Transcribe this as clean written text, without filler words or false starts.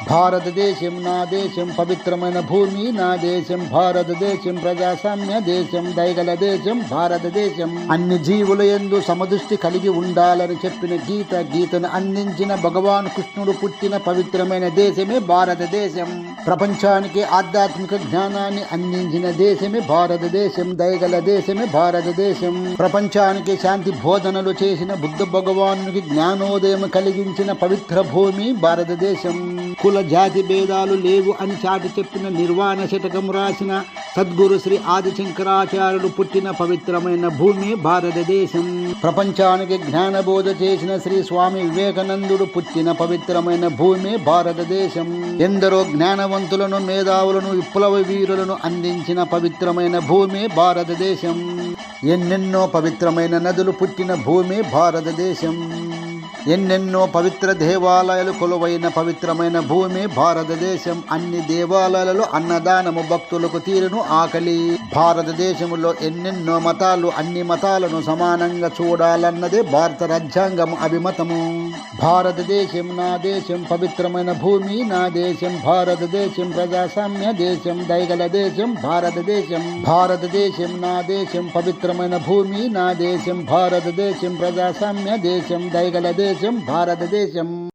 భారతదేశం నా దేశం, పవిత్రమైన భూమి నా దేశం భారతదేశం, ప్రజాస్వామ్య దేశం, దయగల దేశం భారతదేశం. అన్ని జీవుల యందు సమదృష్టి కలిగి ఉండాలని చెప్పిన గీతను అందించిన భగవాన్ కృష్ణుడు పుట్టిన పవిత్రమైన దేశమే భారతదేశం. ప్రపంచానికి ఆధ్యాత్మిక జ్ఞానాన్ని అందించిన దేశమే భారతదేశం, దయగల దేశమే భారతదేశం. ప్రపంచానికి శాంతి బోధనలు చేసిన బుద్ధ భగవానునికి జ్ఞానోదయం కలిగించిన పవిత్ర భూమి భారతదేశం. కుల జాతి భేదాలు లేవు అని చాటి చెప్పిన నిర్వాణ శతకం రాసిన సద్గురు శ్రీ ఆది శంకరాచార్యులు పుట్టిన పవిత్రమైన భూమి భారతదేశం. ప్రపంచానికి జ్ఞానబోధ చేసిన శ్రీ స్వామి వివేకానందుడు పుట్టిన పవిత్రమైన భూమి భారతదేశం. ఎందరో జ్ఞానవంతులను, మేధావులను, విప్లవ వీరులను అందించిన పవిత్రమైన భూమి భారతదేశం. ఎన్నెన్నో పవిత్రమైన నదులు పుట్టిన భూమి భారతదేశం. ఎన్నెన్నో పవిత్ర దేవాలయాలు కొలువైన పవిత్రమైన భూమి భారతదేశం. అన్ని దేవాలయాలలో అన్నదానము, భక్తులకు తీరును ఆకలి. భారతదేశంలో ఎన్నెన్నో మతాలు, అన్ని మతాలను సమానంగా చూడాలన్నదే భారత రాజ్యాంగం అభిమతము. భారతదేశం నా దేశం, పవిత్రమైన భూమి నా దేశం భారతదేశం, ప్రజాస్వామ్య దేశం, దయగల దేశం భారతదేశం. భారతదేశం నా దేశం, పవిత్రమైన భూమి నా దేశం భారతదేశం, ప్రజాస్వామ్య దేశం, దయగల దేశం భారతదేశం.